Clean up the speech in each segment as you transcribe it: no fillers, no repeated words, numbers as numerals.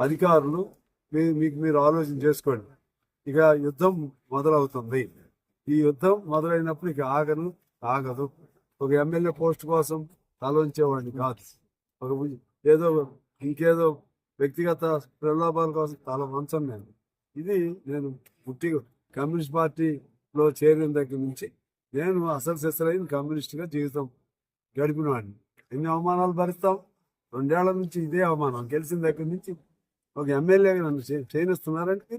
అధికారులు మీకు మీరు ఆలోచన చేసుకోండి. ఇక యుద్ధం మొదలవుతుంది. ఈ యుద్ధం మొదలైనప్పుడు ఇక ఆగదు. ఒక ఎమ్మెల్యే పోస్ట్ కోసం తలంచేవాడిని కాదు. ఒక ఏదో ఇంకేదో వ్యక్తిగత ప్రలోభాల కోసం తల వంచం నేను. ఇది నేను పుట్టి కమ్యూనిస్ట్ పార్టీలో చేరిన దగ్గర నుంచి నేను అసలు సెసరైన కమ్యూనిస్ట్గా జీవితం గడిపిన వాడిని. ఎన్ని అవమానాలు భరిస్తాం? 2 ఏళ్ల నుంచి ఇదే అవమానం. గెలిచిన దగ్గర నుంచి ఒక ఎమ్మెల్యేగా నన్ను చేయనిస్తున్నారంటే,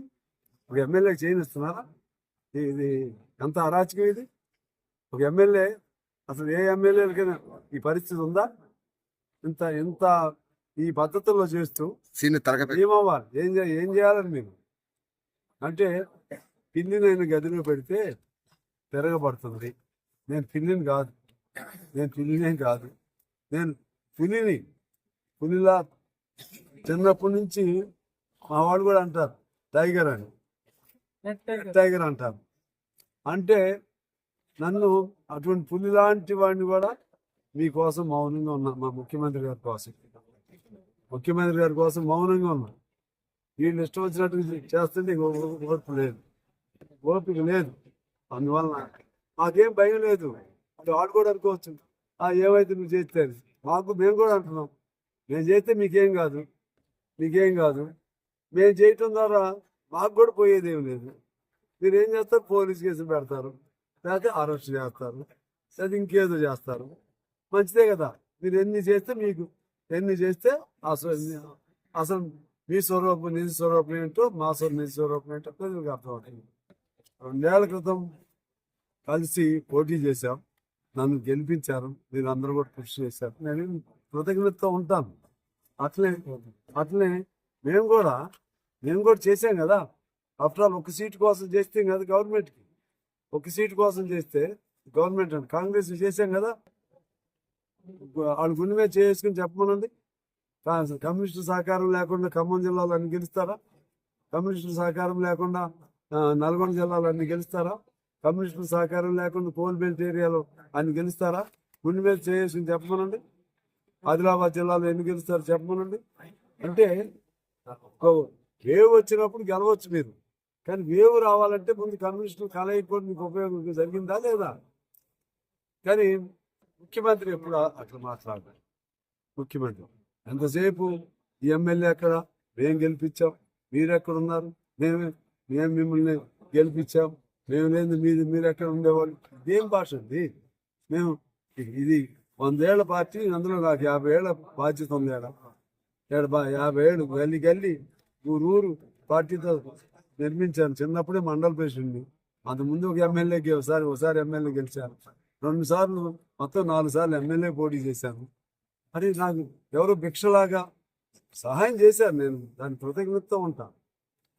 ఒక ఎమ్మెల్యేకి చేయనిస్తున్నారా? ఇది ఎంత అరాచకం ఇది! ఒక ఎమ్మెల్యే, అసలు ఏ ఎమ్మెల్యేలకైనా ఈ పరిస్థితి ఉందా? ఇంత ఇంత ఈ పద్ధతుల్లో చేస్తూ ఏమవ్వాలి? ఏం చేయాలని మీరు అంటే, పిల్లి నేను గదిలో పెడితే తిరగబడుతుంది. నేను పిల్లిని కాదు, నేను పులిలా చిన్నప్పటి నుంచి మా వాళ్ళు కూడా అంటారు టైగర్ అంటారు. అంటే నన్ను అటువంటి పులి లాంటి వాడిని కూడా మీకోసం మౌనంగా ఉన్నా. మా ముఖ్యమంత్రి గారి కోసం మౌనంగా ఉన్నా. వీళ్ళు ఇష్టం వచ్చినట్టు చేస్తుంటే ఓపిక లేదు. అందువలన మాకేం భయం లేదు. అంటే వాడు కూడా అనుకోవచ్చు, ఏమైతే నువ్వు చేస్తే మేము కూడా అంటున్నాం, మేము చేస్తే మీకేం కాదు. మేము చేయటం ద్వారా మాకు కూడా పోయేదేం లేదు. మీరు ఏం చేస్తారు? పోలీస్ కేసులు పెడతారు, లేకపోతే అరెస్ట్ చేస్తారు, లేదా ఇంకేదో చేస్తారు. మంచిదే కదా. మీరు ఎన్ని చేస్తే అసలు మీ స్వరూపం నిజ స్వరూపం ఏంటో, మా నిజ స్వరూపం ఏంటో ప్రజలకు అర్థమవుతుంది. 2 ఏళ్ల క్రితం కలిసి పోటీ చేశాం, నన్ను గెలిపించారు. మీరు అందరూ కూడా కృషి చేశారు. నేను కృతజ్ఞతతో ఉంటాను. అట్లనే మేము కూడా చేసాం కదా. ఆఫ్టర్ ఆల్ ఒక సీటు కోసం చేస్తే కదా గవర్నమెంట్కి. ఒక సీటు కోసం చేస్తే గవర్నమెంట్ అంటే కాంగ్రెస్ చేసాం కదా. వాళ్ళ గుండె మీద చేసుకుని చెప్పమనండి. కమ్యూనిస్టు సహకారం లేకుండా ఖమ్మం జిల్లాలో అన్ని గెలుస్తారా? కమ్యూనిస్టు సహకారం లేకుండా నల్గొండ జిల్లాలో అన్ని గెలుస్తారా? కమ్యూనిస్టు సహకారం లేకుండా కోల్బెల్ట్ ఏరియాలో అన్ని గెలుస్తారా? గుండె మీద చేసుకుని చెప్పమనండి. ఆదిలాబాద్ జిల్లాలో ఎన్ని గెలుస్తారు చెప్పమనండి. అంటే వేవ్ వచ్చినప్పుడు గెలవచ్చు మీరు, కానీ వేవ్ రావాలంటే ముందు కమ్యూనిస్టులు కలయిక మీకు ఉపయోగం జరిగిందా లేదా? కానీ ముఖ్యమంత్రి ఎప్పుడు అట్లా మాట్లాడారు. ముఖ్యమంత్రి ఎంతసేపు ఈ ఎమ్మెల్యే ఎక్కడ, మేము గెలిపించాం, మీరు ఎక్కడ ఉన్నారు, మేము మిమ్మల్ని గెలిపించాం, మేము లేదు మీరు ఎక్కడ ఉండేవాళ్ళు. ఇదేం భాష అండి? మేము ఇది 100 ఏళ్ల పార్టీ, అందులో నాకు 50 ఏళ్ల బాధ్యత ఉంది. 50 ఏళ్ళు గల్లీ ఊరు పార్టీతో నిర్మించాను. చిన్నప్పుడే మండల ప్రెసిడెంట్ని. అంతకుముందు ఒక ఎమ్మెల్యేకి ఒకసారి ఎమ్మెల్యే గెలిచాను. 2 సార్లు మొత్తం 4 సార్లు ఎమ్మెల్యే పోటీ చేశాను. అది నాకు ఎవరు భిక్షలాగా సహాయం చేశారు. నేను దాని కృతజ్ఞతతో ఉంటాను.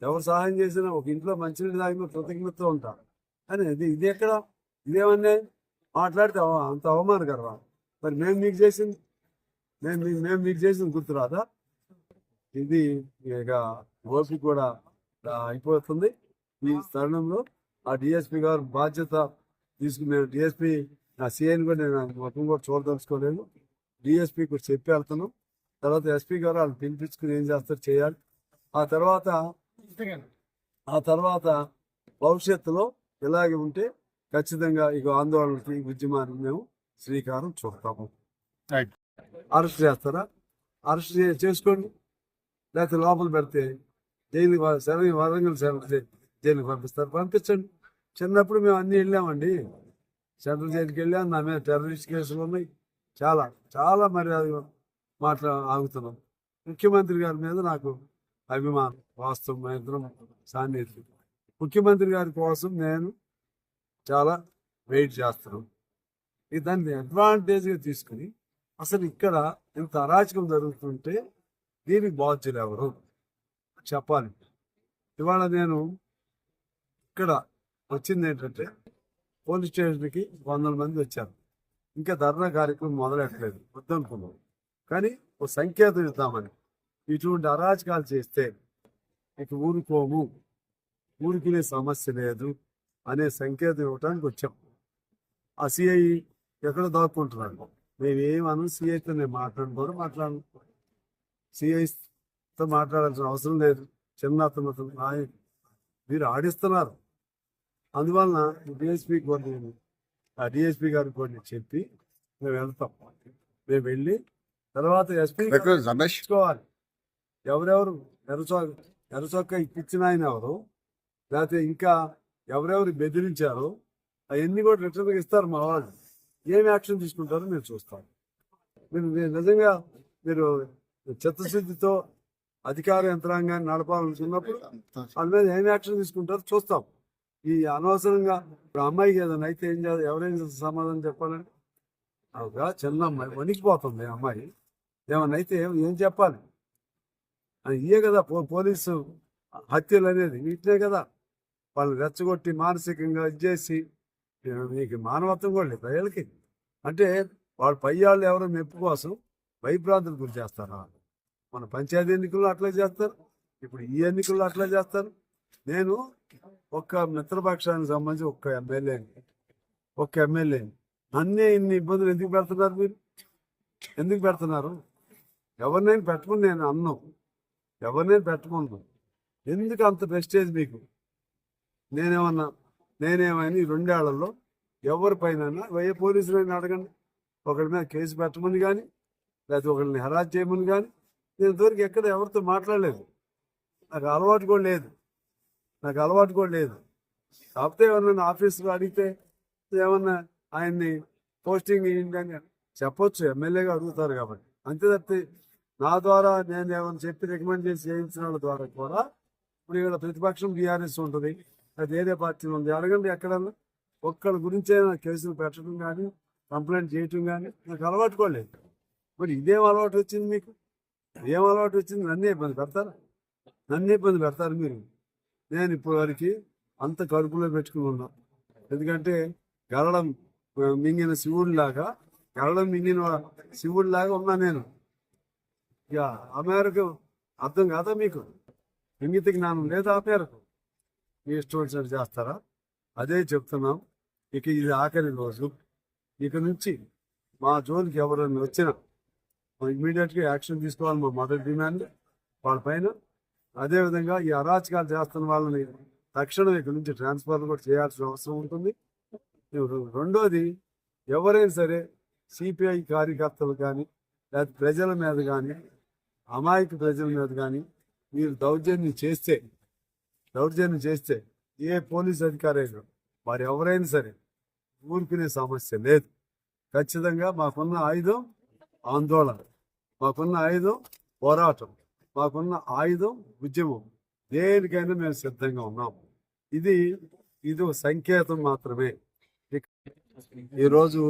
ఎవరు సహాయం చేసినా, ఒక ఇంట్లో మంచినీళ్ళు తాగిన కృతజ్ఞతతో ఉంటాను. అని ఇది ఎక్కడ? ఇదేమన్నా మాట్లాడితే అంత అవమానకరమా? మరి మేము మీకు చేసింది గుర్తురాదా? ఇది ఇక ఓపిక కూడా అయిపోతుంది. ఈ తరుణంలో ఆ డిఎస్పీ గారు బాధ్యత తీసుకుని, డిఎస్పీ నా సిఐని కూడా నేను మొత్తం కూడా చూడదలుచుకోలేదు. డిఎస్పీ కూడా చెప్పి వెళ్తున్నాం. తర్వాత ఎస్పీ గారు వాళ్ళు పిలిపించుకుని ఏం చేస్తారు చేయాలి. ఆ తర్వాత భవిష్యత్తులో ఇలాగే ఉంటే ఖచ్చితంగా ఇక ఆందోళనకి, ఉద్యమానికి మేము శ్రీకారం చుడతాము. అరెస్ట్ చేస్తారా? అరెస్ట్ చేసుకోండి, లేకపోతే లోపల పెడితే వరంగల్ జైలుకి పంపించండి. చిన్నప్పుడు మేము అన్నీ వెళ్ళామండి. సెంట్రల్ జైలుకి వెళ్ళాం. నా మీద టెర్రరిస్ట్ కేసులు ఉన్నాయి. చాలా మర్యాద ఆగుతున్నాం. ముఖ్యమంత్రి గారి మీద నాకు అభిమానం, వాస్తవం. ఇద్దరం సాన్నిధ్యం. ముఖ్యమంత్రి గారి కోసం నేను చాలా వెయిట్ చేస్తున్నాం. దాన్ని అడ్వాంటేజ్గా తీసుకుని అసలు ఇక్కడ ఇంత అరాచకం జరుగుతుంటే దీనికి బాధ్యులు ఎవరు చెప్పాలి. ఇవాళ నేను ఇక్కడ వచ్చింది ఏంటంటే, పోలీస్ స్టేషన్కి 100 మంది వచ్చారు. ఇంకా ధర్నా కార్యక్రమం మొదలెట్టలేదు, వద్దనుకున్నాం. కానీ ఒక సంకేతం ఇద్దామని, ఇటువంటి అరాచకాలు చేస్తే ఇక ఊరుకునే సమస్య లేదు అనే సంకేతం ఇవ్వడానికి వచ్చాం. ఆ సిఐ ఎక్కడ దాక్కుంటున్నాడు? మేమేమను, సిఐతో నేను మాట్లాడను. సిఐ తో మాట్లాడాల్సిన అవసరం లేదు. చిన్న అతను మీరు ఆడిస్తున్నారు. అందువలన డిఎస్పీ కొన్ని ఆ డిఎస్పీ గారికి కొన్ని చెప్పి మేము వెళ్తాం. మేము వెళ్ళి తర్వాత ఎస్పీ తెచ్చుకోవాలి. ఎవరెవరు ఎర్రచొక్క ఇప్పించిన ఆయన ఎవరు, లేకపోతే ఇంకా ఎవరెవరు బెదిరించారో అవన్నీ కూడా రిటర్న్గా ఇస్తారు మా వాళ్ళు. ఏం యాక్షన్ తీసుకుంటారో మేము చూస్తాం. మీరు నిజంగా మీరు చిత్తశుద్ధితో అధికార యంత్రాంగాన్ని నడపాలనుకున్నప్పుడు వాళ్ళ మీద ఏం యాక్షన్ తీసుకుంటారో చూస్తాం. ఈ అనవసరంగా ఇప్పుడు అమ్మాయికి ఏదైనా అయితే ఏం చేయాలి, ఎవరైనా సమాధానం చెప్పాలంటే ఒక చిన్న అమ్మాయి వణికిపోతుంది. అమ్మాయి ఏమన్నా అయితే ఏం చెప్పాలి? ఇయే కదా పోలీసు హత్యలు అనేది, వీటినే కదా. వాళ్ళు రెచ్చగొట్టి మానసికంగా ఇచ్చేసి మీకు మానవత్వం కూడా లేదు ప్రజలకి. అంటే వాళ్ళ పై వాళ్ళు ఎవరో మెప్పు కోసం భయభ్రాంతులు గురి చేస్తారా? మన పంచాయతీ ఎన్నికల్లో అట్లా చేస్తారు, ఇప్పుడు ఈ ఎన్నికల్లో అట్లా చేస్తారు. నేను ఒక్క మిత్రపక్షానికి సంబంధించి ఒక్క ఎమ్మెల్యేని అన్నీ ఇన్ని ఇబ్బందులు ఎందుకు పెడుతున్నారు మీరు? ఎందుకు పెడుతున్నారు? ఎవరినైనా పెట్టుకుని నేను అన్నాం, ఎవరినైనా పెట్టుకున్నాను. ఎందుకు అంత ప్రెస్టేజ్ మీకు? నేనేమైనా ఈ 2 ఏళ్లలో ఎవరిపైన పోలీసులైనా అడగండి, ఒకరి మీద కేసు పెట్టమని కానీ లేకపోతే ఒకరిని హెరాస్ చేయమని కానీ నేను ఇంతవరకు ఎక్కడ ఎవరితో మాట్లాడలేదు. నాకు అలవాటు కూడా లేదు. కాకపోతే ఎవరన్నా ఆఫీసులో అడిగితే ఏమన్నా ఆయన్ని పోస్టింగ్ ఏంటని చెప్పొచ్చు, ఎమ్మెల్యేగా అడుగుతారు కాబట్టి. అంతే తప్పితే నా ద్వారా నేను ఏమైనా చెప్పి రికమెండ్ చేసి చేయించిన వాళ్ళ ద్వారా కూడా ఇప్పుడు ఇక్కడ ప్రతిపక్షం బీఆర్ఎస్ ఉంటుంది, అది వేరే పార్టీ ఉంది. అడగండి ఎక్కడన్నా ఒక్కళ్ళ గురించే కేసులు పెట్టడం కానీ కంప్లైంట్ చేయటం కానీ నాకు అలవాటు కూడా లేదు. మరి ఇదేం అలవాటు వచ్చింది మీకు? ఏం అలవాటు వచ్చింది? నన్నే ఇబ్బంది పెడతారు మీరు. నేను ఇప్పుడు వరకు అంత కడుపులో పెట్టుకుని ఉన్నా. ఎందుకంటే గరడం మింగిన శివుడిలాగా ఉన్నా నేను. ఇక ఆ మేరకు అర్థం కాదా మీకు? ఇంగిత జ్ఞానం లేదా? ఆ మేరకు మీ ఇష్టం వచ్చినట్టు చేస్తారా? అదే చెప్తున్నాం. ఇక ఇది ఆఖరి రోజు. ఇక నుంచి మా జోలికి ఎవరైనా వచ్చినా ఇమీడియట్గా యాక్షన్ తీసుకోవాలి. మా మొదటి డిమాండ్ వాళ్ళ పైన. అదేవిధంగా ఈ అరాచకాలు చేస్తున్న వాళ్ళని తక్షణం ఇక్కడ నుంచి ట్రాన్స్ఫర్ కూడా చేయాల్సిన అవసరం ఉంటుంది. రెండోది, ఎవరైనా సరే సిపిఐ కార్యకర్తలు కానీ లేకపోతే ప్రజల మీద కానీ అమాయక ప్రజల మీద కానీ మీరు దౌర్జన్యం చేస్తే ఏ పోలీస్ అధికారైనా వారు ఎవరైనా సరే ఊరుకునే సమస్య లేదు. ఖచ్చితంగా మాకున్న ఆయుధం ఆందోళన, మాకున్న ఆయుధం పోరాటం, మాకున్న ఆయుధం ఉద్యమం. దేనికైనా మేము సిద్ధంగా ఉన్నాం. ఇది ఒక సంకేతం మాత్రమే. ఈరోజు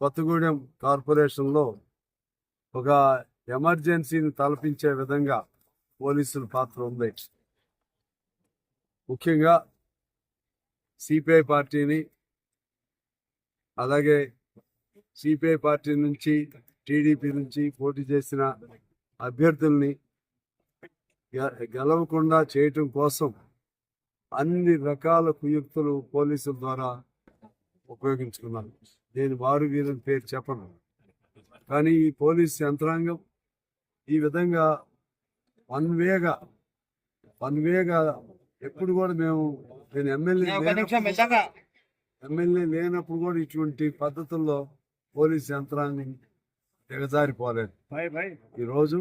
కొత్తగూడెం కార్పొరేషన్లో ఒక ఎమర్జెన్సీని తలపించే విధంగా పోలీసుల పాత్ర ఉంది. ముఖ్యంగా సిపిఐ పార్టీని, అలాగే సిపిఐ పార్టీ నుంచి టీడీపీ నుంచి పోటీ చేసిన అభ్యర్థుల్ని గెలవకుండా చేయటం కోసం అన్ని రకాల కుయుక్తులు పోలీసుల ద్వారా ఉపయోగించుకున్నారు. నేను వారు వీరిని పేరు చెప్పను, కానీ ఈ పోలీస్ యంత్రాంగం ఈ విధంగా వన్ వేగా ఎప్పుడు కూడా నేను ఎమ్మెల్యే లేనప్పుడు కూడా ఇటువంటి పద్ధతుల్లో పోలీస్ యంత్రాంగం దిగజారిపోలేదు. ఈరోజు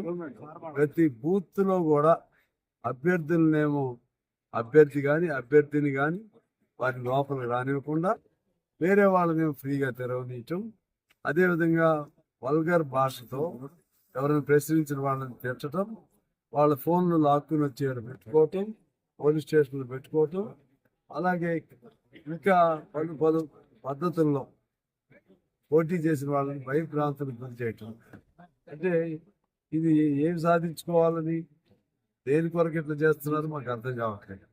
ప్రతి బూత్ లో కూడా అభ్యర్థిని కానీ వారి లోపలికి రానివ్వకుండా వేరే వాళ్ళని ఫ్రీగా తెరవనీయటం, అదేవిధంగా వల్గర్ భాషతో ఎవరైనా ప్రశ్నించిన వాళ్ళని తెచ్చటం, వాళ్ళ ఫోన్లు లాక్కుని వచ్చి పెట్టుకోవటం, పోలీస్ స్టేషన్లు పెట్టుకోవటం, అలాగే ఇంకా పలు పద్ధతుల్లో పోటీ చేసిన వాళ్ళని భయభ్రాంతులకు గురి చేయటం. అంటే ఇది ఏం సాధించుకోవాలని, దేని కొరకు ఇట్లా చేస్తున్నారు మాకు అర్థం కావట్లేదు.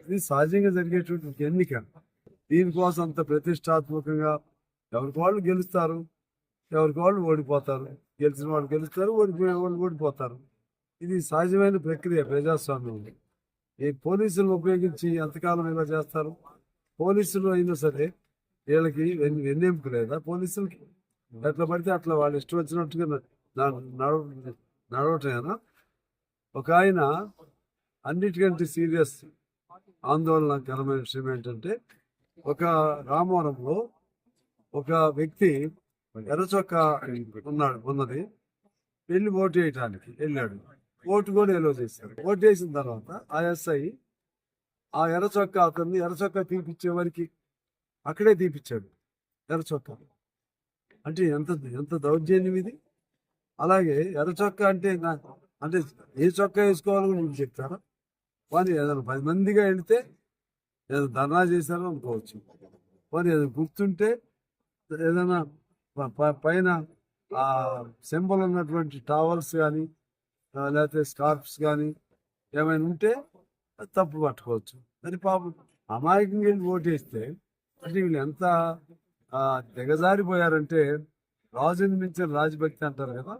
ఇది సహజంగా జరిగేటువంటి ఎన్నిక. దీనికోసం అంత ప్రతిష్టాత్మకంగా ఎవరికి వాళ్ళు గెలుస్తారు, ఎవరికి వాళ్ళు ఓడిపోతారు. గెలిచిన వాళ్ళు గెలుస్తారు, ఓడిపోయే వాళ్ళు ఓడిపోతారు. ఇది సహజమైన ప్రక్రియ ప్రజాస్వామ్యంలో. ఈ పోలీసులను ఉపయోగించి ఎంతకాలం ఇలా చేస్తారు? పోలీసులు అయినా సరే వీళ్ళకి ఎన్నెంపు లేదా? పోలీసులకి ఎట్లా పడితే అట్లా వాళ్ళు ఇష్టం వచ్చినట్టుగా నడవటమేనా? ఒక ఆయన అన్నిటికంటే సీరియస్ ఆందోళనకరమైన విషయం ఏంటంటే, ఒక రామవరంలో ఒక వ్యక్తి ఎర్రచొక్క ఉన్నది వెళ్ళి ఓటు వేయటానికి వెళ్ళాడు. ఓటు కూడా ఎలో చేశారు. ఓటు వేసిన తర్వాత ఆ ఎస్ఐ ఆ ఎర్రచొక్క అతన్ని ఎర్రచొక్క తీపిచ్చే వరకు అక్కడే తీపిచ్చాడు ఎర్రచొక్క. అంటే ఎంత ఎంత దౌర్జన్యం ఇది! అలాగే ఎర్రచొక్క అంటే అంటే ఏ చొక్కా వేసుకోవాలో మీకు చెప్తారా? కానీ ఏదైనా 10 మందిగా వెళితే ఏదో ధర్నా చేశారో అనుకోవచ్చు. మరి ఏదైనా గుర్తుంటే ఏదైనా పైన ఆ సింబల్ ఉన్నటువంటి టవల్స్ కానీ లేకపోతే స్కార్ఫ్స్ కానీ ఏమైనా ఉంటే అది తప్పు పట్టుకోవచ్చు. మరి పాపం అమాయకంగా వెళ్ళి ఓటేస్తే అంటే వీళ్ళు ఎంత దిగజారిపోయారంటే రాజుని మించిన రాజభక్తి అంటారు కదా,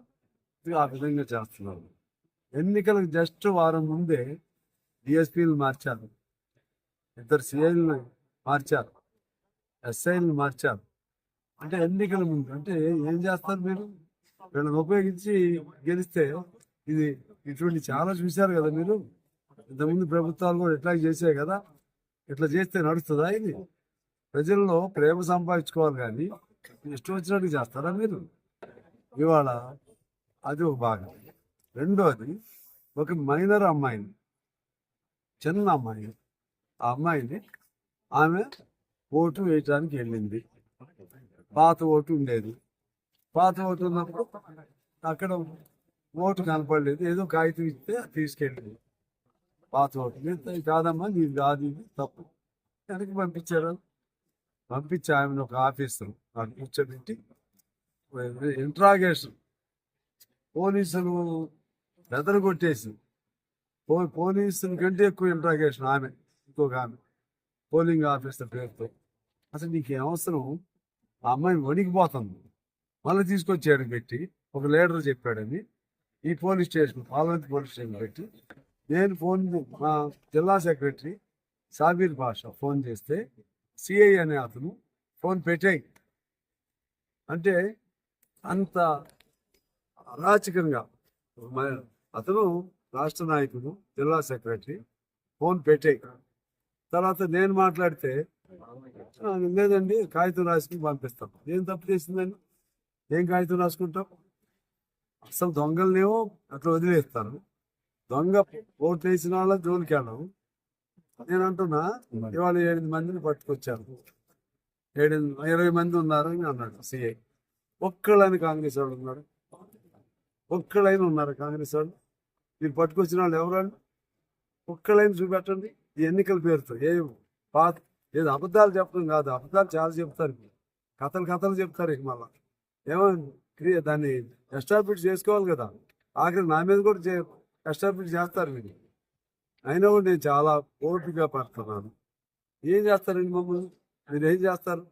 ఇది ఆ విధంగా చేస్తున్నారు. ఎన్నికలకు జస్ట్ వారం ముందే డిఎస్పీలు మార్చారు, 2 సిఐలను మార్చారు, ఎస్ఐలను మార్చారు. అంటే ఎన్నికల ముందు అంటే ఏం చేస్తారు మీరు? వీళ్ళని ఉపయోగించి గెలిస్తే ఇది ఇటువంటి చాలా చూశారు కదా మీరు. ఇంతకుముందు ప్రభుత్వాలు కూడా ఇట్లా చేసాయి కదా. ఇట్లా చేస్తే నడుస్తుందా ఇది? ప్రజల్లో ప్రేమ సంపాదించుకోవాలి కానీ ఇష్టం వచ్చినట్టు చేస్తారా మీరు? ఇవాళ అది ఒక భాగం. రెండోది, ఒక మైనర్ అమ్మాయిని, చిన్న అమ్మాయి, ఆ అమ్మాయిని ఆమె ఓటు వేయటానికి వెళ్ళింది. పాత ఓటు ఉండేది. పాత ఓటు ఉన్నప్పుడు అక్కడ ఓటు కనపడలేదు. ఏదో కాగితం ఇస్తే తీసుకెళ్ళింది. పాత ఓటు కాదమ్మా, నీది కాదు, ఇది తప్పు. వెనక్కి పంపించారు. పంపించి ఆమెను ఒక ఆఫీసర్ నాకు కూర్చోబెట్టి ఇంట్రాగేషన్, పోలీసులు బెదరు కొట్టేసి పోలీసుల కంటే ఎక్కువ ఇంట్రాగేషన్ ఆమె, ఇంకొక ఆమె పోలింగ్ ఆఫీసర్ పేరుతో. అసలు నీకేం అవసరం? ఆ అమ్మాయి వణికిపోతుంది. మళ్ళీ తీసుకొచ్చాడు పెట్టి, ఒక లీడర్ చెప్పాడని ఈ police station, parliament police station పెట్టి నేను మా జిల్లా సెక్రటరీ సాబీర్ బాషా ఫోన్ చేస్తే సిఐ అనే అతను ఫోన్ పెట్టాయి. అంటే అంత అరాచకంగా అతను రాష్ట్ర నాయకుడు, జిల్లా సెక్రటరీ ఫోన్ పెట్టాయి. తర్వాత నేను మాట్లాడితే లేదండి కాగితం రాసుకుని పంపిస్తాం. ఏం తప్పు చేసిందని ఏం కాగితం రాసుకుంటాం? అసలు దొంగలనేమో అట్లా వదిలేస్తాను, దొంగ ఓట్లు వేసిన వాళ్ళ జోలికి వెళ్ళాము. నేను అంటున్నా ఇవాళ 8 మందిని పట్టుకొచ్చాను, 20 మంది ఉన్నారు అని అన్నాడు సిఐ. ఒక్కళ్ళని కాంగ్రెస్ వాళ్ళు ఉన్నారు, ఒక్కళ్ళైనా ఉన్నారు కాంగ్రెస్ వాళ్ళు? మీరు పట్టుకొచ్చిన వాళ్ళు ఎవరు? ఒక్కళ్ళైనా చూపెట్టండి. ఈ ఎన్నికల పేరుతో ఏదో అబద్ధాలు చెప్పడం కాదు, అబద్ధాలు చాలా చెప్తారు, కథలు చెప్తారు. ఇక మళ్ళా ఏమో దాన్ని ఎస్టాబ్లిష్ చేసుకోవాలి కదా. ఆఖరి నా మీద కూడా ఎస్టాబ్లిష్ చేస్తారు మీరు. అయినా కూడా నేను చాలా ఓపికగా పడుతున్నాను. ఏం చేస్తారండి మమ్మల్ని? మీరు ఏం చేస్తారు?